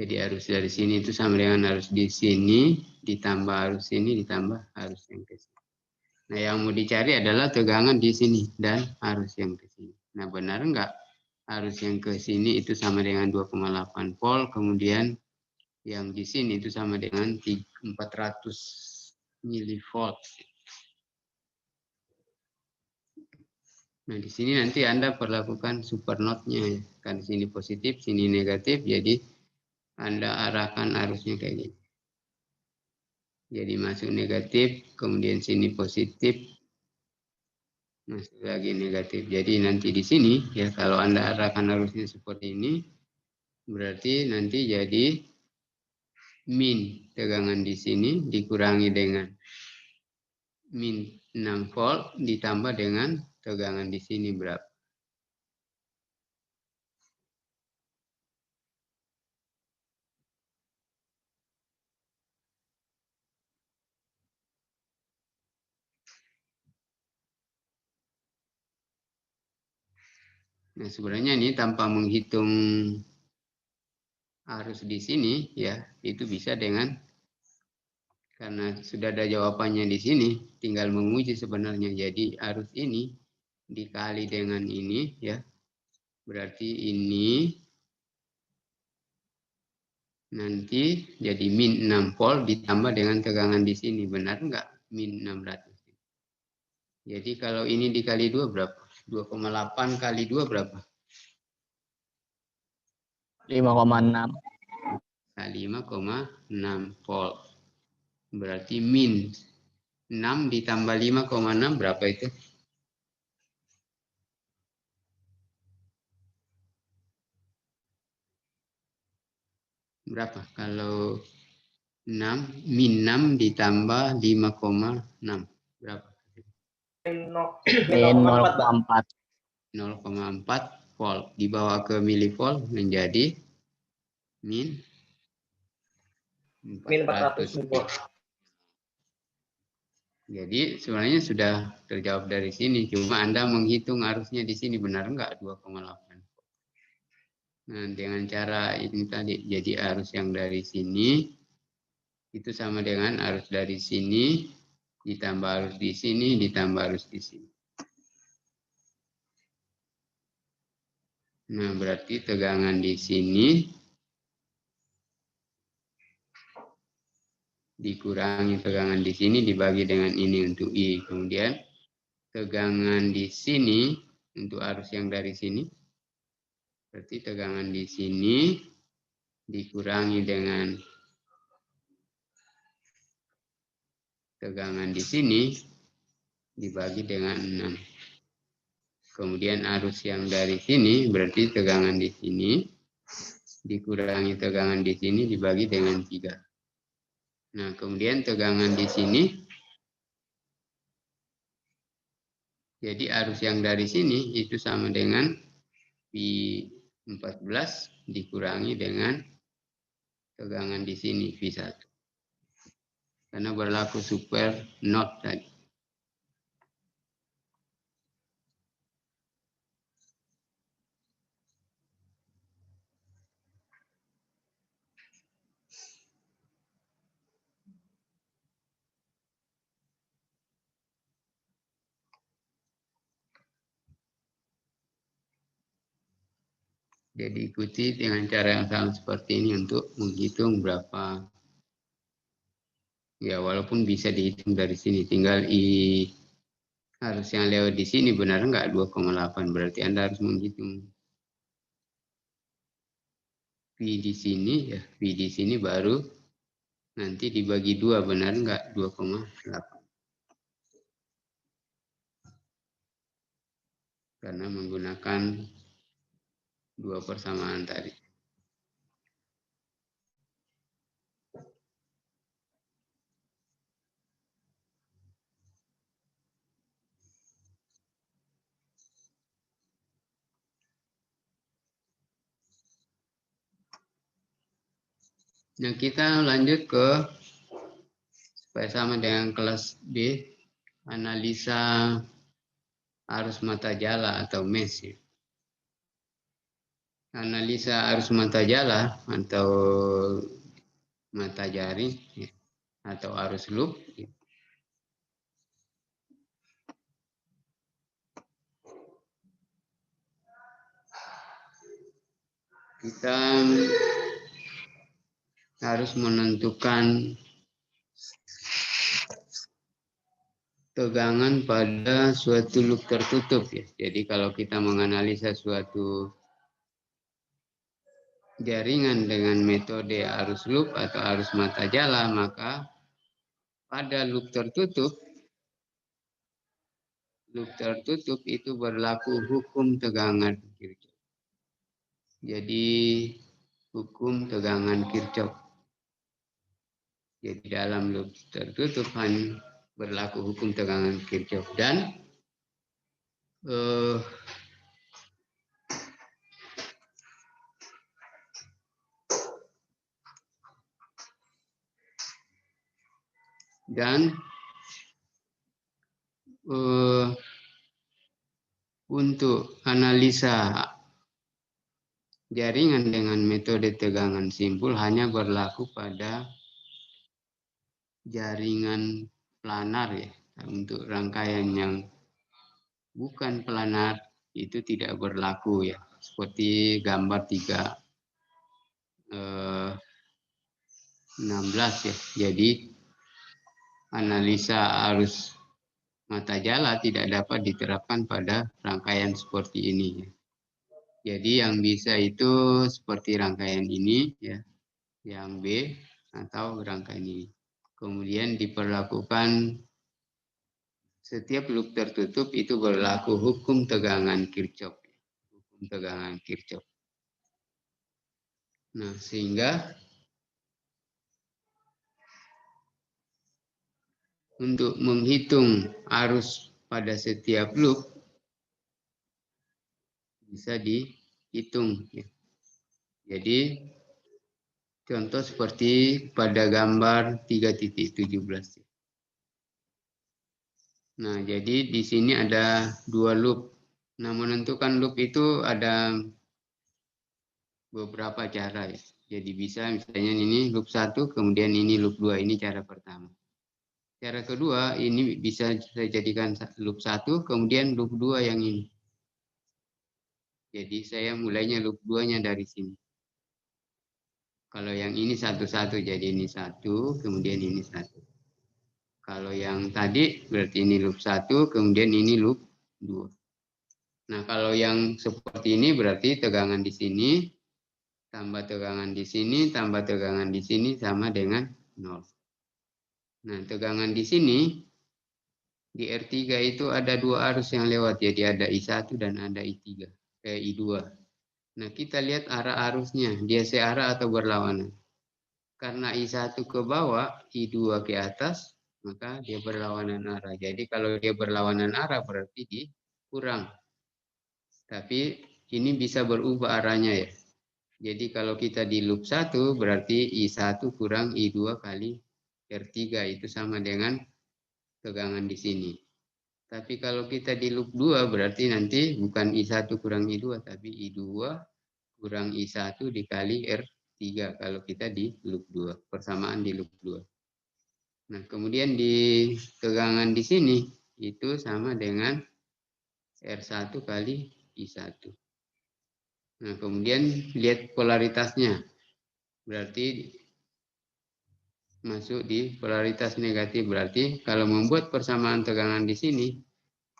A: Jadi arus dari sini itu sama dengan arus di sini ditambah arus sini ditambah arus yang ke sini. Nah, yang mau dicari adalah tegangan di sini dan arus yang ke sini. Nah, benar enggak arus yang ke sini itu sama dengan 2,8 volt, kemudian yang di sini itu sama dengan 400 milivolt. Nah, di sini nanti Anda perlakukan supernode-nya. Kan sini positif, sini negatif, jadi Anda arahkan arusnya kayak gini. Jadi masuk negatif, kemudian sini positif, masuk lagi negatif. Jadi nanti di sini, ya kalau Anda arahkan arusnya seperti ini, berarti nanti jadi min tegangan di sini dikurangi dengan min 6 volt ditambah dengan tegangan di sini berapa? Nah, sebenarnya ini tanpa menghitung arus di sini ya, itu bisa dengan karena sudah ada jawabannya di sini, tinggal menguji sebenarnya. Jadi arus ini dikali dengan ini ya. Berarti ini nanti jadi min 6 volt ditambah dengan tegangan di sini. Benar enggak? Min 600. Jadi kalau ini dikali 2 berapa? 2,8 kali 2 berapa?
B: 5,6.
A: Nah, 5,6 volt. Berarti min 6 ditambah 5,6 berapa itu? Berapa? Kalau 6, min 6 ditambah 5,6 berapa?
C: Min
B: Min
C: 0,4,
A: 0,4 volt. Dibawa ke milivolt menjadi min 400
C: volt.
A: Jadi sebenarnya sudah terjawab dari sini. Cuma Anda menghitung arusnya di sini benar enggak 2,8. Nah, dengan cara ini tadi. Jadi arus yang dari sini itu sama dengan arus dari sini ditambah arus di sini ditambah arus di sini. Nah, berarti tegangan di sini dikurangi tegangan di sini dibagi dengan ini untuk I. Kemudian tegangan di sini untuk arus yang dari sini. Berarti tegangan di sini dikurangi dengan tegangan di sini dibagi dengan 6. Kemudian arus yang dari sini berarti tegangan di sini dikurangi tegangan di sini dibagi dengan 3. Nah, kemudian tegangan di sini, jadi arus yang dari sini itu sama dengan Pi14 dikurangi dengan tegangan di sini V1. karena berlaku super not tadi. Jadi ikuti dengan cara yang sama seperti ini untuk menghitung berapa. Ya walaupun bisa dihitung dari sini, tinggal harus yang lewat di sini benar nggak 2,8, berarti Anda harus menghitung P di sini, ya P di sini baru nanti dibagi 2, benar nggak 2,8. Karena menggunakan 2 persamaan tadi. Nah, kita lanjut ke supaya sama dengan kelas B, analisa arus mata jala atau mesh. Ya. Analisa arus mata jala atau mata jaring ya, atau arus loop. Ya. Kita harus menentukan tegangan pada suatu loop tertutup ya. Jadi kalau kita menganalisa suatu jaringan dengan metode arus loop atau arus mata jala, maka pada loop tertutup itu berlaku hukum tegangan Kirchhoff. Jadi hukum tegangan Kirchhoff. Jadi dalam loop tertutup hanya berlaku hukum tegangan Kirchhoff dan untuk analisa jaringan dengan metode tegangan simpul hanya berlaku pada jaringan planar ya. Untuk rangkaian yang bukan planar itu tidak berlaku ya. Seperti gambar 3.16 ya. Jadi analisa arus mata jala tidak dapat diterapkan pada rangkaian seperti ini ya. Jadi yang bisa itu seperti rangkaian ini ya, yang B atau rangkaian ini. Kemudian diperlakukan setiap loop tertutup itu berlaku hukum tegangan Kirchhoff. Hukum tegangan Kirchhoff. Nah, sehingga untuk menghitung arus pada setiap loop bisa dihitung. Ya. Jadi contoh seperti pada gambar 3.17. Nah, jadi di sini ada 2 loop. Nah, menentukan loop itu ada beberapa cara ya. Jadi bisa misalnya ini loop 1, kemudian ini loop 2, ini cara pertama. Cara kedua, ini bisa saya jadikan loop 1, kemudian loop 2 yang ini. Jadi saya mulainya loop 2-nya dari sini. Kalau yang ini satu-satu, jadi ini 1, kemudian ini 1. Kalau yang tadi berarti ini loop 1, kemudian ini loop 2. Nah, kalau yang seperti ini berarti tegangan di sini, tambah tegangan di sini, tambah tegangan di sini sama dengan 0. Nah, tegangan di sini, di R3 itu ada 2 arus yang lewat, jadi ada I1 dan ada I2. Nah, kita lihat arah arusnya, dia searah atau berlawanan. Karena I1 ke bawah, I2 ke atas, maka dia berlawanan arah. Jadi kalau dia berlawanan arah berarti dikurang. Tapi ini bisa berubah arahnya ya. Jadi kalau kita di loop 1 berarti I1 kurang I2 kali R3 itu sama dengan tegangan di sini. Tapi kalau kita di loop 2 berarti nanti bukan I1 kurang I2 tapi I2 kurang I1 dikali R3 kalau kita di loop 2, persamaan di loop 2. Nah, kemudian di tegangan di sini itu sama dengan R1 kali I1. Nah, kemudian lihat polaritasnya. Berarti masuk di polaritas negatif. Berarti kalau membuat persamaan tegangan di sini,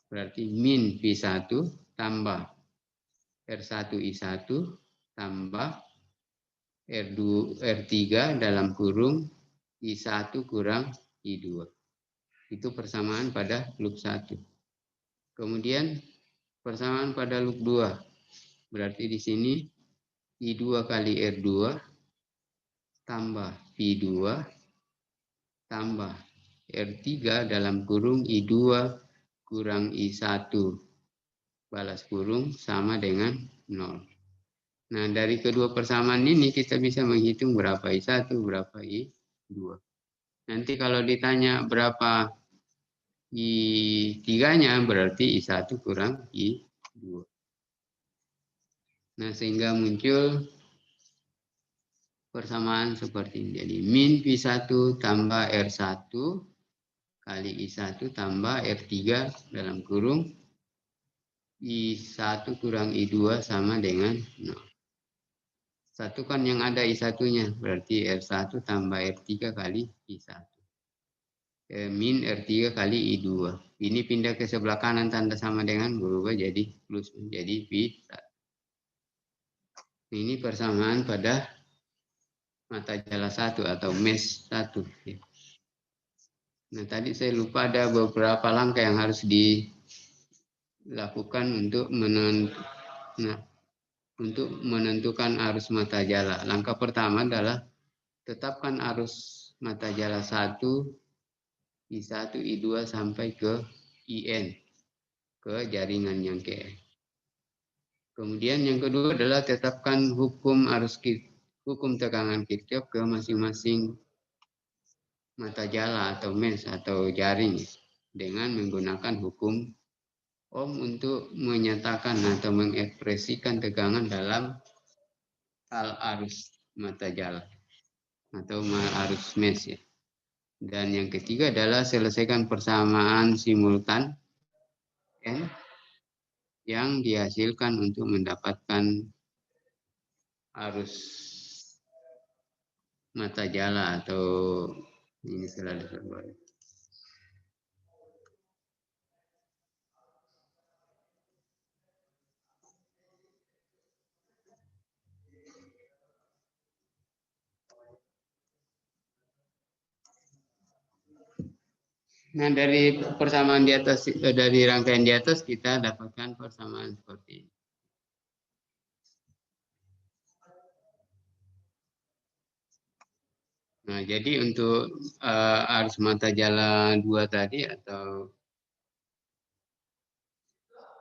A: berarti min V1 tambah R1I1 tambah R3 dalam kurung I1 kurang I2. Itu persamaan pada loop 1. Kemudian persamaan pada loop 2. Berarti di sini I2 kali R2 tambah V2 tambah R3 dalam kurung I2 kurang I1 balas kurung sama dengan 0. Nah, dari kedua persamaan ini kita bisa menghitung berapa I1, berapa I2. Nanti kalau ditanya berapa I3-nya berarti I1 kurang I2. Nah, sehingga muncul persamaan seperti ini. Jadi min V1 tambah R1 kali I1 tambah R3 dalam kurung I1 kurang I2 sama dengan 0. Satu kan yang ada I1-nya, berarti R1 tambah R3 kali I1. Min R3 kali I2. Ini pindah ke sebelah kanan tanda sama dengan berubah jadi plus, menjadi V1. Ini persamaan pada mata jala 1 atau mesh 1. Nah, tadi saya lupa ada beberapa langkah yang harus dilakukan untuk menentukan arus mata jala. Langkah pertama adalah tetapkan arus mata jala 1, I1, I2 sampai ke IN, ke jaringan yang KN. Kemudian yang kedua adalah tetapkan hukum tegangan Kirchhoff ke masing-masing mata jala atau mesh atau jaring dengan menggunakan hukum Ohm untuk menyatakan atau mengekspresikan tegangan dalam hal arus mata jala atau arus mesh ya. Dan yang ketiga adalah selesaikan persamaan simultan N yang dihasilkan untuk mendapatkan arus mata jala atau ini selalu terbalik. Nah, dari persamaan di atas, dari rangkaian di atas kita dapatkan persamaan seperti ini. Nah, jadi untuk arus mata jala 2 tadi atau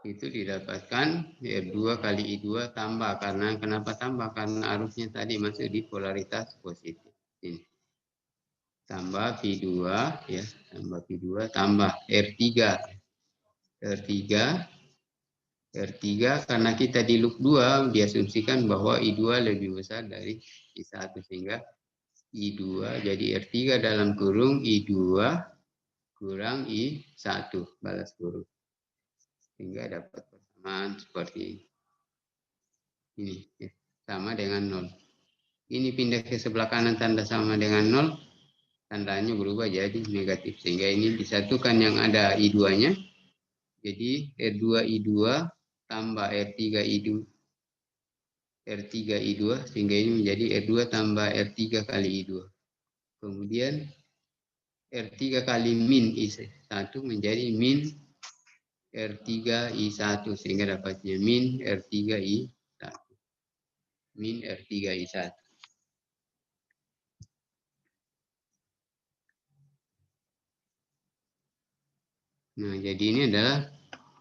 A: itu didapatkan R2 kali I2 tambah. Karena kenapa tambah? Karena arusnya tadi masuk di polaritas positif. Ini. Tambah V2 ya, tambah V2 tambah R3. R3 karena kita di loop 2 diasumsikan bahwa I2 lebih besar dari I1 sehingga I2 jadi R3 dalam kurung I2 kurang I1 balas kurung. Sehingga dapat persamaan seperti ini ya, sama dengan 0. Ini pindah ke sebelah kanan tanda sama dengan 0, tandanya berubah jadi negatif sehingga ini disatukan yang ada I2-nya. Jadi R2 I2 tambah R3 I2 sehingga ini menjadi R2 tambah R3 kali I2. Kemudian R3 kali min I1 menjadi min R3 I1 sehingga dapatnya min R3 I1. Min R3 I1. Nah, jadi ini adalah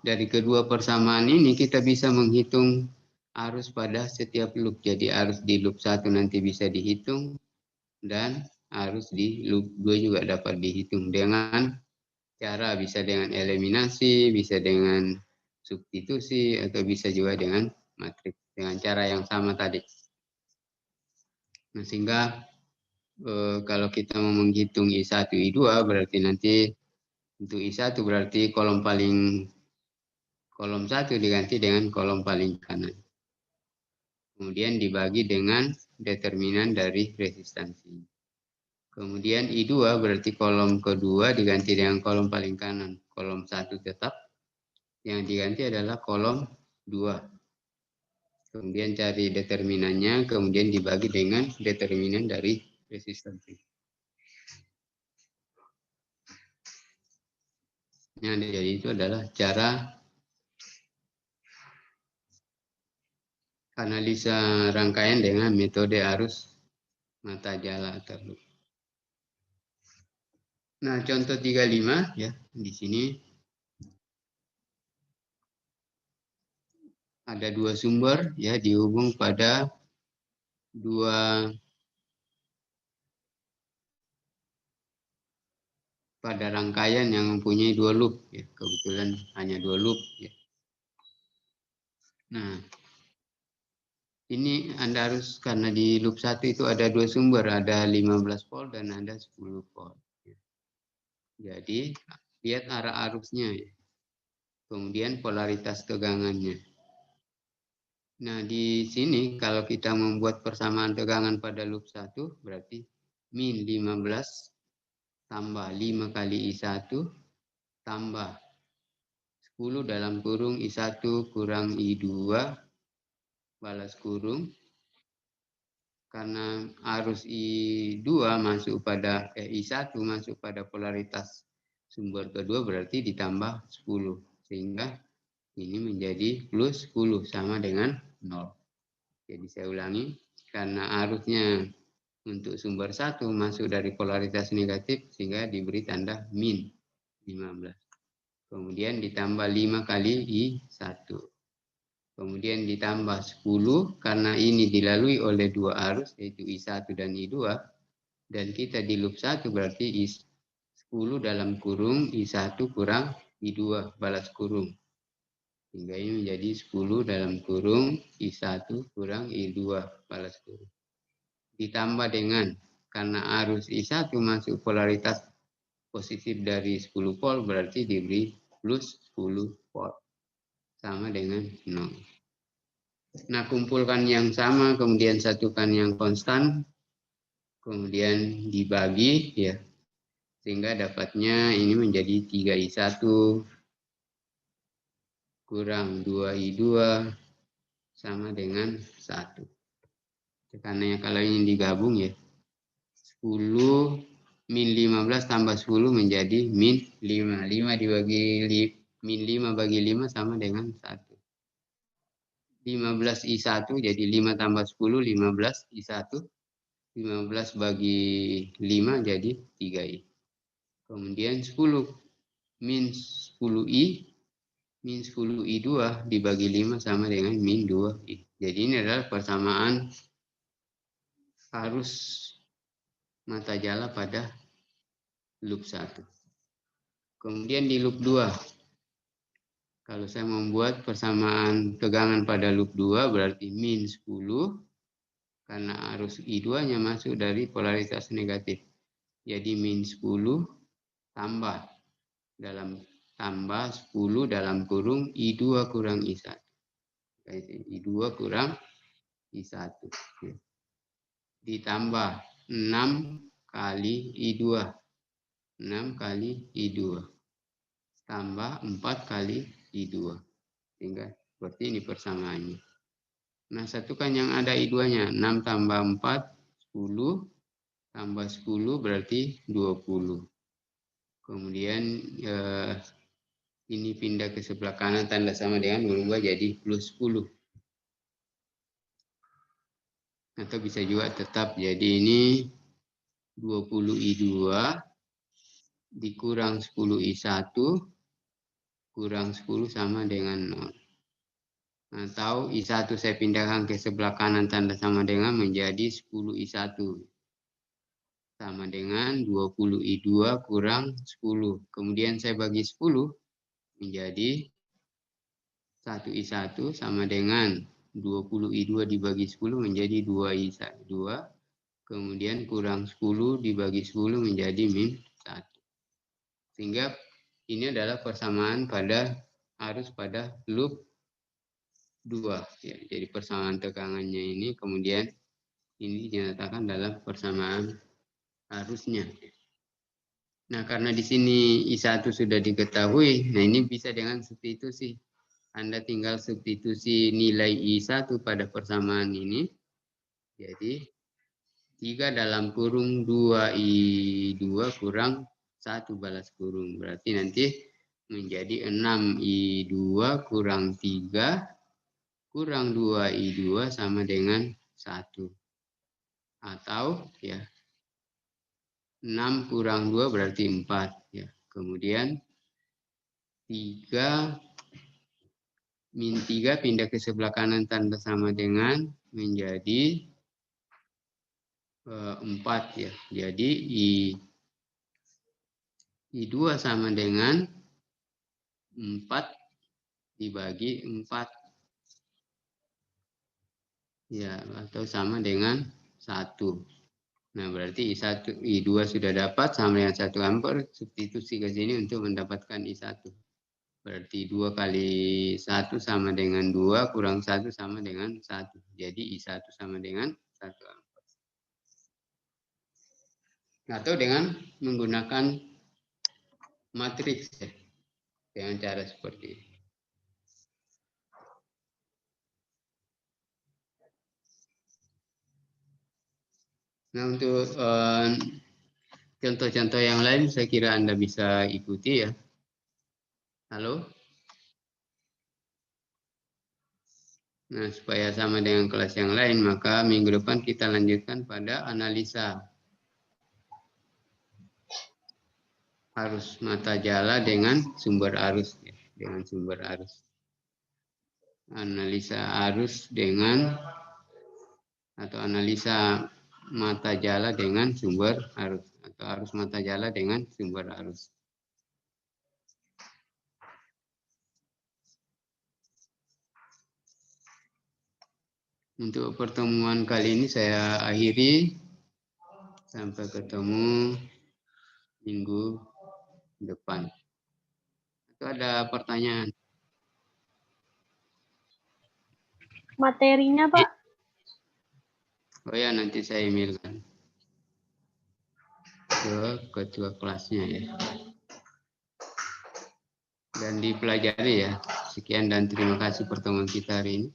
A: dari kedua persamaan ini kita bisa menghitung arus pada setiap loop. Jadi arus di loop 1 nanti bisa dihitung dan arus di loop 2 juga dapat dihitung dengan cara bisa dengan eliminasi, bisa dengan substitusi, atau bisa juga dengan matriks dengan cara yang sama tadi. Nah, sehingga kalau kita mau menghitung I1, I2 berarti nanti untuk I1 berarti kolom 1 diganti dengan kolom paling kanan. Kemudian dibagi dengan determinan dari resistansi. Kemudian I2 berarti kolom kedua diganti dengan kolom paling kanan. Kolom 1 tetap. Yang diganti adalah kolom 2. Kemudian cari determinannya, kemudian dibagi dengan determinan dari resistansi. Nah, jadi itu adalah cara analisa rangkaian dengan metode arus mata jala atau loop. Nah, contoh 35 ya, di sini ada dua sumber ya dihubung pada rangkaian yang mempunyai dua loop ya. Kebetulan hanya dua loop ya. Nah, ini Anda harus, karena di loop 1 itu ada dua sumber, ada 15 volt dan ada 10 volt. Jadi, lihat arah arusnya ya. Kemudian polaritas tegangannya. Nah, di sini kalau kita membuat persamaan tegangan pada loop 1 berarti min 15 tambah 5 kali I1 tambah 10 dalam kurung I1 kurang I2 balas kurung. Karena arus I2 masuk pada I1 masuk pada polaritas sumber kedua berarti ditambah 10. Sehingga ini menjadi plus 10 sama dengan 0. Jadi saya ulangi, karena arusnya untuk sumber 1 masuk dari polaritas negatif sehingga diberi tanda min 15. Kemudian ditambah 5 kali I1. Kemudian ditambah 10 karena ini dilalui oleh dua arus yaitu I1 dan I2. Dan kita di loop 1 berarti I10 dalam kurung I1 kurang I2 balas kurung. Sehingga ini menjadi 10 dalam kurung I1 kurang I2 balas kurung. Ditambah dengan, karena arus I1 masuk polaritas positif dari 10 volt berarti diberi plus 10 volt. Sama dengan 0. Nah, kumpulkan yang sama, kemudian satukan yang konstan, kemudian dibagi, ya, sehingga dapatnya ini menjadi 3I1 kurang 2I2 sama dengan 1. Karena kalau ini digabung ya, 10 min 15 tambah 10 menjadi min 5. 5 dibagi min 5 bagi 5 sama dengan 1. 15 I1 jadi 5 tambah 10 15 I1. 15 bagi 5 jadi 3I. Kemudian 10 min 10I min 10I2 dibagi 5 sama dengan min 2I. Jadi ini adalah persamaan arus mata jala pada loop 1. Kemudian di loop 2. Kalau saya membuat persamaan tegangan pada loop 2 berarti min 10 karena arus I2-nya masuk dari polaritas negatif. Jadi min 10 tambah 10 dalam kurung I2 kurang I1. I2 kurang I1. Ditambah 6 kali I2. 6 kali I2. Tambah 4 kali I2. Sehingga seperti ini persamaannya. Nah, satukan yang ada I2-nya. 6 tambah 4, 10. Tambah 10 berarti 20. Kemudian ini pindah ke sebelah kanan tanda sama dengan berubah jadi plus 10. Atau bisa juga tetap jadi ini 20I2 dikurang 10I1 kurang 10 sama dengan 0. Atau I1 saya pindahkan ke sebelah kanan tanda sama dengan menjadi 10I1. sama dengan 20I2 kurang 10. Kemudian saya bagi 10 menjadi 1I1 sama dengan 20I2 dibagi 10 menjadi 2I2. Kemudian kurang 10 dibagi 10 menjadi min 1. Sehingga ini adalah persamaan pada arus pada loop 2. Ya, jadi persamaan tegangannya ini kemudian ini dinyatakan dalam persamaan arusnya. Nah, karena di sini I1 sudah diketahui, nah ini bisa dengan substitusi. Anda tinggal substitusi nilai I1 pada persamaan ini. Jadi 3 dalam kurung 2I2 kurang 1 balas kurung. Berarti nanti menjadi 6I2 kurang 3 kurang 2I2 sama dengan 1. Atau ya 6 kurang 2 berarti 4. Ya. Kemudian 3 min 3 pindah ke sebelah kanan tanda sama dengan menjadi 4 ya. Jadi I2 sama dengan 4 dibagi 4. Ya, atau sama dengan 1. Nah, berarti I2 sudah dapat sama dengan 1 ampere, substitusi ke sini untuk mendapatkan I1. Berarti 2 kali 1 sama dengan 2, kurang 1 sama dengan 1. Jadi I1 sama dengan 1 ampere. Atau dengan menggunakan matriks ya, dengan cara seperti ini. Nah, untuk contoh-contoh yang lain saya kira Anda bisa ikuti ya. Halo? Nah, supaya sama dengan kelas yang lain, maka minggu depan kita lanjutkan pada analisa arus mata jala dengan sumber arus. Ya, dengan sumber arus. Analisa arus dengan atau analisa mata jala dengan sumber arus atau arus mata jala dengan sumber arus. Untuk pertemuan kali ini saya akhiri. Sampai ketemu minggu depan. Itu ada pertanyaan?
D: Materinya, Pak.
A: Oh ya, nanti saya emailkan ke ketua kelasnya ya. Dan dipelajari ya. Sekian dan terima kasih pertemuan kita hari ini.